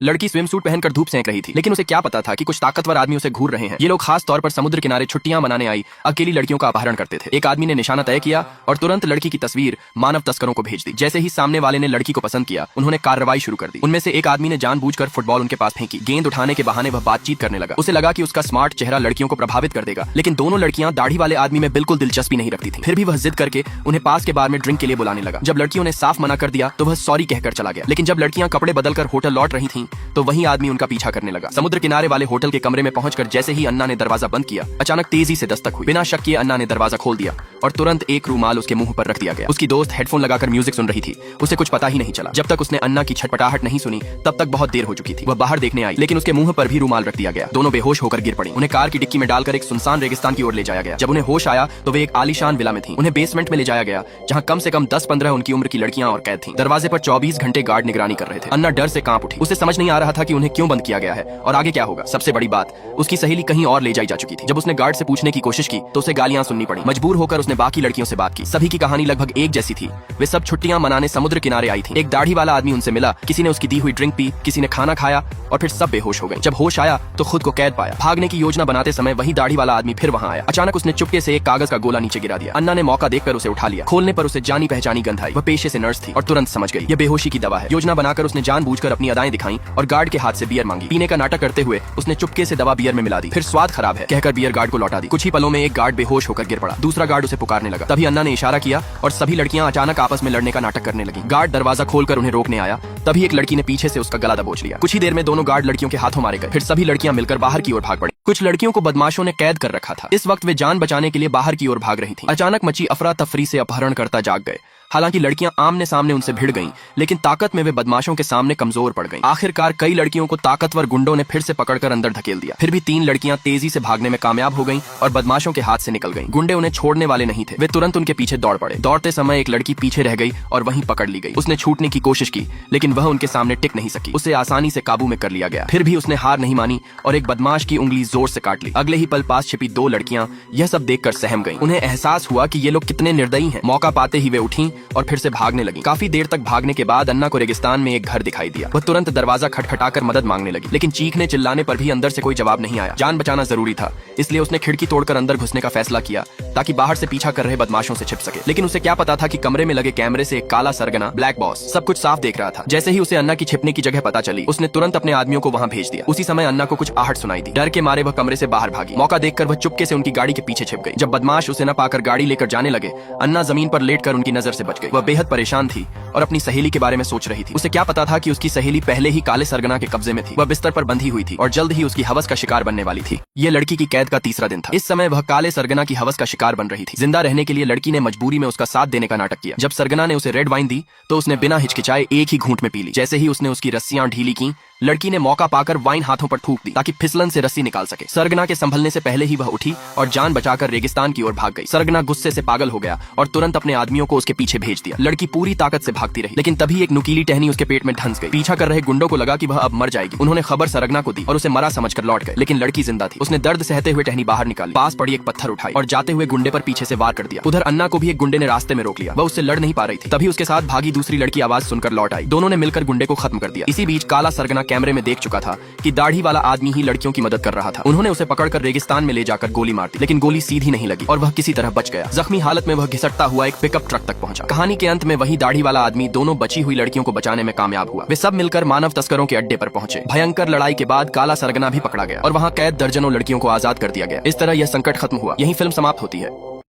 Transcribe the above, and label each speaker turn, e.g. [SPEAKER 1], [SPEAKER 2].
[SPEAKER 1] लड़की swim suit पहनकर धूप सेंक रही थी, लेकिन उसे क्या पता था कि कुछ ताकतवर आदमी उसे घूर रहे हैं। ये लोग खास तौर पर समुद्र किनारे छुट्टियां मनाने आई अकेली लड़कियों का अपहरण करते थे। एक आदमी ने निशाना तय किया और तुरंत लड़की की तस्वीर मानव तस्करों को भेज दी। जैसे ही सामने वाले ने लड़की को पसंद किया, उन्होंने कार्रवाई शुरू कर दी। उनमें से एक आदमी ने जानबूझकर फुटबॉल उनके पास फेंकी। गेंद उठाने के बहाने वह बातचीत करने लगा। उसे लगा कि उसका स्मार्ट चेहरा लड़कियों को प्रभावित कर देगा, लेकिन दोनों लड़कियां दाढ़ी वाले आदमी में बिल्कुल दिलचस्पी नहीं रखती थी। फिर भी वह जिद करके उन्हें पास के बार में ड्रिंक के लिए बुलाने लगा। जब लड़कियों ने साफ मना कर दिया तो वह सॉरी कहकर चला गया। लेकिन जब लड़कियां कपड़े बदलकर होटल लौट रही थीं, तो वही आदमी उनका पीछा करने लगा। समुद्र किनारे वाले होटल के कमरे में पहुंचकर जैसे ही अन्ना ने दरवाजा बंद किया, अचानक तेजी से दस्तक हुई। बिना शक किए अन्ना ने दरवाजा खोल दिया और तुरंत एक रूमाल उसके मुंह पर रख दिया गया। उसकी दोस्त हेडफोन लगाकर म्यूजिक सुन रही थी। उसे कुछ पता ही नहीं चला। जब तक उसने अन्ना की छटपटाहट नहीं सुनी, तब तक बहुत देर हो चुकी थी। वह बाहर देखने आई, लेकिन उसके मुंह पर भी रूमाल रख दिया गया। दोनों बेहोश होकर गिर पड़ी। उन्हें कार की डिक्की में डालकर एक सुनसान रेगिस्तान की ओर ले जाया गया। जब उन्हें होश आया तो वे एक आलीशान विला में थी। उन्हें बेसमेंट में ले जाया गया, जहां कम से कम 10-15 उनकी उम्र की लड़कियां और कैद थीं। दरवाजे पर 24 घंटे गार्ड निगरानी कर रहे थे। अन्ना डर से कांप उठी। उसे समझ नहीं आ रहा था कि उन्हें क्यों बंद किया गया है और आगे क्या होगा। सबसे बड़ी बात, उसकी सहेली कहीं और ले जाई जा चुकी थी। जब उसने गार्ड से पूछने की कोशिश की तो उसे गालियां सुननी पड़ी। मजबूर होकर उसने बाकी लड़कियों से बात की। सभी की कहानी लगभग एक जैसी थी। वे सब छुट्टियां मनाने समुद्र किनारे आई थी। एक दाढ़ी वाला आदमी उनसे मिला, किसी ने उसकी दी हुई ड्रिंक पी, किसी ने खाना खाया और फिर सब बेहोश हो गए। जब होश आया तो खुद को कैद पाया। भागने की योजना बनाते समय वही दाढ़ी वाला आदमी फिर वहां आया। अचानक उसने चुपके से एक कागज का गोला नीचे गिरा दिया। अन्ना ने मौका देखकर उसे उठा लिया। खोलने पर उसे जानी पहचानी गंध आई। वह पेशे से नर्स थी और तुरंत समझ गई यह बेहोशी की दवा है। योजना बनाकर उसने जानबूझकर अपनी अदाएं दिखाई और गार्ड के हाथ से बियर मांगी। पीने का नाटक करते हुए उसने चुपके से दवा बियर में मिला दी। फिर स्वाद खराब है कहकर बियर गार्ड को लौटा दी। कुछ ही पलों में एक गार्ड बेहोश होकर गिर पड़ा। दूसरा गार्ड उसे पुकारने लगा। तभी अन्ना ने इशारा किया और सभी लड़कियां अचानक आपस में लड़ने का नाटक करने लगी। गार्ड दरवाजा खोलकर उन्हें रोकने आया, तभी एक लड़की ने पीछे से उसका गला दबोच लिया। कुछ ही देर में दोनों गार्ड लड़कियों के हाथों मारे गए। फिर सभी लड़कियां मिलकर बाहर की ओर भाग पड़ी। कुछ लड़कियों को बदमाशों ने कैद कर रखा था। इस वक्त वे जान बचाने के लिए बाहर की ओर भाग रही थीं। अचानक मची अफरा तफरी से अपहरणकर्ता जाग गए। हालांकि लड़कियां आमने सामने उनसे भिड़ गईं, लेकिन ताकत में वे बदमाशों के सामने कमजोर पड़ गईं। आखिरकार कई लड़कियों को ताकतवर गुंडों ने फिर से पकड़कर अंदर धकेल दिया। फिर भी 3 लड़कियां तेजी से भागने में कामयाब हो गईं और बदमाशों के हाथ से निकल गईं। गुंडे उन्हें छोड़ने वाले नहीं थे। वे तुरंत उनके पीछे दौड़ पड़े। दौड़ते समय एक लड़की पीछे रह गई और वहीं पकड़ ली गई। उसने छूटने की कोशिश की, लेकिन वह उनके सामने टिक नहीं सकी। उसे आसानी से काबू में कर लिया गया। फिर भी उसने हार नहीं मानी और एक बदमाश की उंगली जोर से काट ली। अगले ही पल पास छिपी 2 लड़कियां यह सब देखकर सहम गईं। उन्हें एहसास हुआ कि ये लोग कितने निर्दयी हैं। मौका पाते ही वे उठी और फिर से भागने लगी। काफी देर तक भागने के बाद अन्ना को रेगिस्तान में एक घर दिखाई दिया। वह तुरंत दरवाजा खटखटाकर मदद मांगने लगी, लेकिन चीखने चिल्लाने पर भी अंदर से कोई जवाब नहीं आया। जान बचाना जरूरी था, इसलिए उसने खिड़की तोड़कर अंदर घुसने का फैसला किया ताकि बाहर से पीछा कर रहे बदमाशों से छिप सके। लेकिन उसे क्या पता था कि कमरे में लगे कैमरे से एक काला सरगना ब्लैक बॉस सब कुछ साफ देख रहा था। जैसे ही उसे अन्ना की छिपने की जगह पता चली, उसने तुरंत अपने आदमियों को वहां भेज दिया। उसी समय अन्ना को कुछ आहट सुनाई दी। डर के मारे वह कमरे से बाहर भागी। मौका देखकर वह चुपके से उनकी गाड़ी के पीछे छिप गई। जब बदमाश उसे न पाकर गाड़ी लेकर जाने लगे, अन्ना जमीन पर लेटकर उनकी नजर से बच गई। वह बेहद परेशान थी और अपनी सहेली के बारे में सोच रही थी। उसे क्या पता था कि उसकी सहेली पहले ही काले सरगना के कब्जे में थी। वह बिस्तर पर बंधी हुई थी और जल्द ही उसकी हवस का शिकार बनने वाली थी। यह लड़की की कैद का तीसरा दिन था। इस समय वह काले सरगना की हवस का शिकार बन रही थी। जिंदा रहने के लिए लड़की ने मजबूरी में उसका साथ देने का नाटक किया। जब सरगना ने उसे रेड वाइन दी तो उसने बिना हिचकिचाए एक ही घूंट में पी ली। जैसे ही उसने उसकी रस्सियां ढीली की, लड़की ने मौका पाकर वाइन हाथों पर थूक दी ताकि फिसलन से रस्सी निकाल सके। सरगना के संभलने से पहले ही वह उठी और जान बचाकर रेगिस्तान की ओर भाग गई। सरगना गुस्से से पागल हो गया और तुरंत अपने आदमियों को उसके पीछे भेज दिया। लड़की पूरी ताकत से भागती रही, लेकिन तभी एक नुकीली टहनी उसके पेट में धंस गई। पीछा कर रहे गुंडों को लगा कि वह अब मर जाएगी। उन्होंने खबर सरगना को दी और उसे मरा समझकर लौट गए, लेकिन लड़की जिंदा थी। उसने दर्द सहते हुए टहनी बाहर निकाली, पास पड़ी एक पत्थर उठाई और जाते हुए गुंडे पर पीछे से वार कर दिया। उधर अन्ना को भी एक गुंडे ने रास्ते में रोक लिया। वह उससे लड़ नहीं पा रही थी। तभी उसके साथ भागी दूसरी लड़की आवाज सुनकर लौट आई। दोनों ने मिलकर गुंडे को खत्म कर दिया। इसी बीच काला सरगना कैमरे में देख चुका था कि दाढ़ी वाला आदमी ही लड़कियों की मदद कर रहा था। उन्होंने उसे पकड़कर रेगिस्तान में ले जाकर गोली मार दी, लेकिन गोली सीधी नहीं लगी और वह किसी तरह बच गया। जख्मी हालत में वह घिसटता हुआ एक पिकअप ट्रक तक पहुंचा। कहानी के अंत में वही दाढ़ी वाला आदमी दोनों बची हुई लड़कियों को बचाने में कामयाब हुआ। वे सब मिलकर मानव तस्करों के अड्डे पर पहुंचे। भयंकर लड़ाई के बाद काला सरगना भी पकड़ा गया और वहां कैद दर्जनों लड़कियों को आजाद कर दिया गया। इस तरह यह संकट खत्म हुआ। यही फिल्म समाप्त होती है।